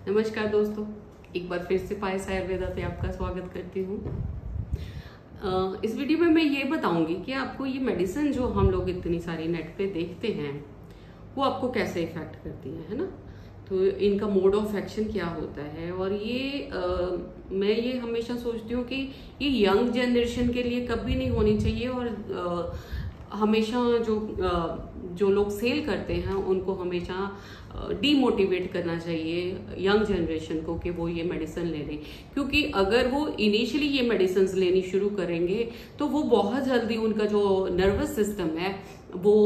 नमस्कार दोस्तों, एक बार फिर से पायस आयुर्वेदा पे आपका स्वागत करती हूँ। इस वीडियो में मैं ये बताऊंगी कि आपको ये मेडिसिन जो हम लोग इतनी सारी नेट पे देखते हैं वो आपको कैसे इफेक्ट करती है ना। तो इनका मोड ऑफ एक्शन क्या होता है, और ये मैं ये हमेशा सोचती हूँ कि ये यंग जनरेशन के लिए कभी नहीं होनी चाहिए, और हमेशा जो लोग सेल करते हैं उनको हमेशा डीमोटिवेट करना चाहिए यंग जनरेशन को कि वो ये मेडिसिन ले लें, क्योंकि अगर वो इनिशियली ये मेडिसिन लेनी शुरू करेंगे तो वो बहुत जल्दी उनका जो नर्वस सिस्टम है वो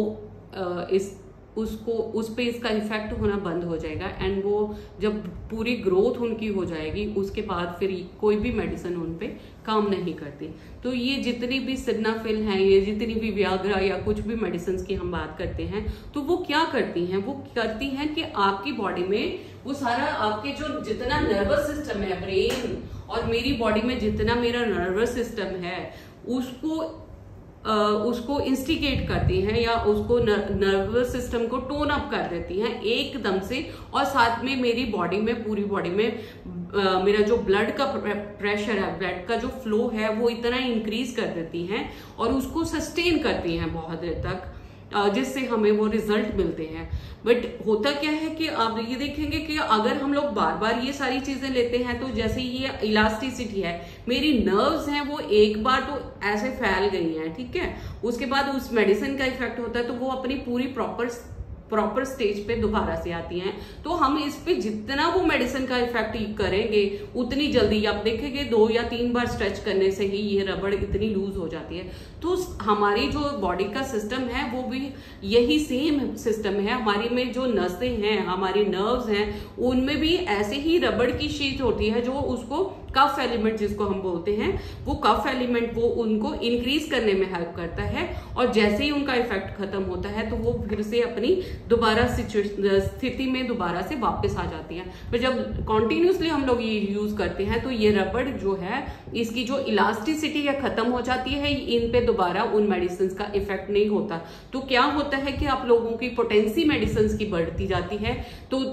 उस पे इसका इफेक्ट होना बंद हो जाएगा। एंड वो जब पूरी ग्रोथ उनकी हो जाएगी उसके बाद फिर कोई भी मेडिसिन उन पे काम नहीं करती। तो ये जितनी भी सिडनाफिल हैं, ये जितनी भी वियाग्रा या कुछ भी मेडिसिन की हम बात करते हैं, तो वो क्या करती हैं, वो करती हैं कि आपकी बॉडी में वो सारा आपके जो जितना नर्वस सिस्टम है, ब्रेन और मेरी बॉडी में जितना मेरा नर्वस सिस्टम है उसको इंस्टिगेट करती हैं या उसको नर्वस सिस्टम को टोन अप कर देती हैं एकदम से। और साथ में मेरी बॉडी में, पूरी बॉडी में मेरा जो ब्लड का प्रेशर है, ब्लड का जो फ्लो है वो इतना इंक्रीज कर देती हैं और उसको सस्टेन करती हैं बहुत देर तक, जिससे हमें वो रिजल्ट मिलते हैं। बट होता क्या है कि आप ये देखेंगे कि अगर हम लोग बार बार ये सारी चीजें लेते हैं तो जैसे ये इलास्टिसिटी है, मेरी नर्व्स हैं वो एक बार तो ऐसे फैल गई हैं, ठीक है, उसके बाद उस मेडिसिन का इफेक्ट होता है तो वो अपनी पूरी प्रॉपर स्टेज पे दोबारा से आती हैं। तो हम इस पे जितना वो मेडिसिन का इफेक्ट करेंगे उतनी जल्दी, आप देखेंगे 2 या 3 बार स्ट्रेच करने से ही ये रबड़ इतनी लूज हो जाती है। तो हमारी जो बॉडी का सिस्टम है वो भी यही सेम सिस्टम है। हमारी में जो नसें हैं, हमारी नर्व्स हैं, उनमें भी ऐसे ही रबड़ की शीट होती है जो उसको कफ एलिमेंट जिसको हम बोलते हैं, वो कफ एलिमेंट वो उनको इंक्रीज करने में हेल्प करता है। और जैसे ही उनका इफेक्ट खत्म होता है तो वो फिर से अपनी दोबारा स्थिति में दोबारा से वापस आ जाती है। पर जब कॉन्टिन्यूसली हम लोग ये यूज करते हैं तो ये रबड़ जो है, इसकी जो इलास्टिसिटी है खत्म हो जाती है, इन पे दोबारा उन मेडिसिन का इफेक्ट नहीं होता। तो क्या होता है कि आप लोगों की पोटेंसी मेडिसिन की बढ़ती जाती है। तो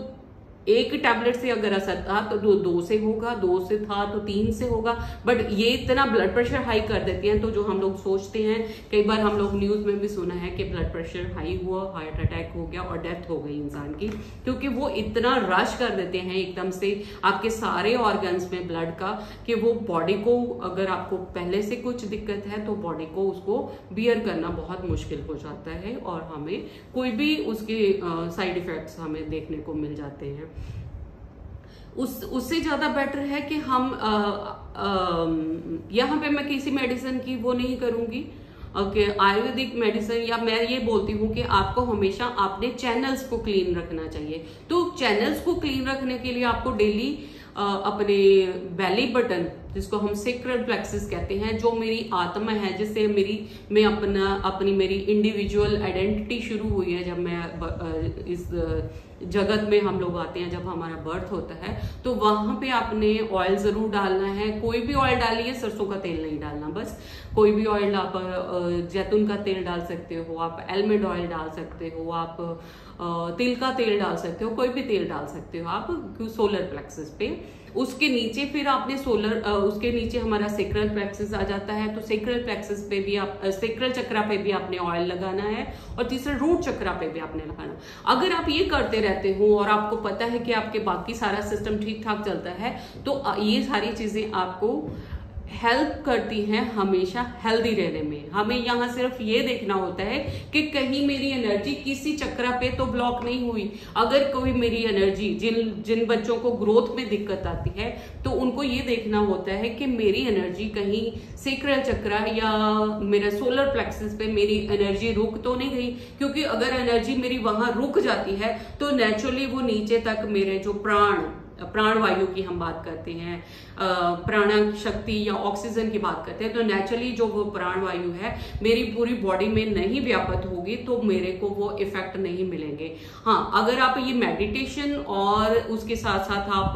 एक टैबलेट से अगर असर था तो 2 से होगा, 2 से था तो 3 से होगा, बट ये इतना ब्लड प्रेशर हाई कर देती हैं। तो जो हम लोग सोचते हैं, कई बार हम लोग न्यूज में भी सुना है कि ब्लड प्रेशर हाई हुआ, हार्ट अटैक हो गया और डेथ हो गई इंसान की, क्योंकि वो इतना रश कर देते हैं एकदम से आपके सारे ऑर्गन्स में ब्लड का, कि वो बॉडी को, अगर आपको पहले से कुछ दिक्कत है तो बॉडी को उसको बियर करना बहुत मुश्किल हो जाता है और हमें कोई भी उसके साइड इफेक्ट्स हमें देखने को मिल जाते हैं। उससे ज्यादा बेटर है कि हम यहाँ पे मैं किसी मेडिसिन की वो नहीं करूंगी कि आयुर्वेदिक मेडिसिन, या मैं ये बोलती हूँ कि आपको हमेशा अपने चैनल्स को क्लीन रखना चाहिए। तो चैनल्स को क्लीन रखने के लिए आपको डेली अपने बेली बटन, जिसको हम सेक्रल प्लेक्सिस कहते हैं, जो मेरी आत्मा है, जिससे मेरी इंडिविजुअल आइडेंटिटी शुरू हुई है। जब मैं इस जगत में हम लोग आते हैं, जब हमारा बर्थ होता है, तो वहां पे आपने ऑयल जरूर डालना है। कोई भी ऑयल डालिए, सरसों का तेल नहीं डालना, बस कोई भी ऑयल, आप जैतून का तेल डाल सकते हो, आप एलमंड ऑयल डाल सकते हो, आप तिल का तेल डाल सकते हो, कोई भी तेल डाल सकते हो आप सोलर प्लेक्सिस पे। उसके नीचे फिर आपने उसके नीचे हमारा सेक्रल प्लेक्सिस आ जाता है, तो सेक्रल प्लेक्सिस पे भी आप, सेक्रल चक्रा पे भी आपने ऑयल लगाना है, और तीसरा रूट चक्रा पे भी आपने लगाना। अगर आप ये करते रहते हो और आपको पता है कि आपके बाकी सारा सिस्टम ठीक ठाक चलता है, तो ये सारी चीजें आपको हेल्प करती हैं हमेशा हेल्दी रहने में। हमें यहाँ सिर्फ ये देखना होता है कि कहीं मेरी एनर्जी किसी चक्रा पे तो ब्लॉक नहीं हुई। अगर कोई मेरी एनर्जी, जिन बच्चों को ग्रोथ में दिक्कत आती है, तो उनको ये देखना होता है कि मेरी एनर्जी कहीं सेक्रल चक्रा या मेरा सोलर प्लेक्सिस पे मेरी एनर्जी रुक तो नहीं गई, क्योंकि अगर एनर्जी मेरी वहां रुक जाती है तो नेचुरली वो नीचे तक मेरे जो प्राण वायु की हम बात करते हैं, प्राण शक्ति या ऑक्सीजन की बात करते हैं, तो नेचुरली जो वो प्राण वायु है मेरी पूरी बॉडी में नहीं व्याप्त होगी, तो मेरे को वो इफेक्ट नहीं मिलेंगे। हाँ, अगर आप ये मेडिटेशन और उसके साथ साथ आप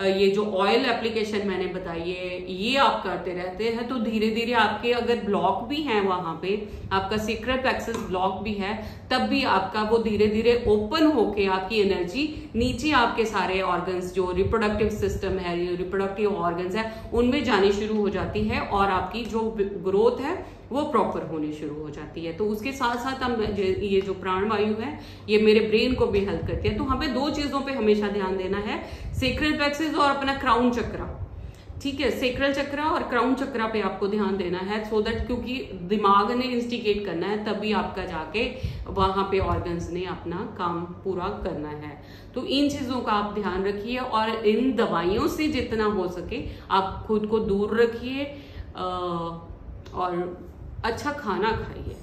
ये जो ऑयल एप्लीकेशन मैंने बताई है, ये आप करते रहते हैं, तो धीरे धीरे आपके अगर ब्लॉक भी है, वहां पे आपका सेक्रल प्लेक्सस ब्लॉक भी है, तब भी आपका वो धीरे धीरे ओपन होके आपकी एनर्जी नीचे आपके सारे ऑर्गन्स ऑर्गन्स, जो रिप्रोडक्टिव सिस्टम है, जो रिप्रोडक्टिव ऑर्गन्स है, उनमें जानी शुरू हो जाती है और आपकी जो ग्रोथ है वो प्रॉपर होनी शुरू हो जाती है। तो उसके साथ साथ हम ये जो प्राणवायु है ये मेरे ब्रेन को भी हेल्प करती है। तो हमें दो चीजों पे हमेशा ध्यान देना है, सेक्रल प्लेक्सस और अपना क्राउन चक्रा। ठीक है, सेक्रल चक्रा और क्राउन चक्रा पे आपको ध्यान देना है, सो दैट क्योंकि दिमाग ने इंस्टिगेट करना है, तभी आपका जाके वहां पे ऑर्गन्स ने अपना काम पूरा करना है। तो इन चीजों का आप ध्यान रखिए और इन दवाइयों से जितना हो सके आप खुद को दूर रखिए और अच्छा खाना खाइए।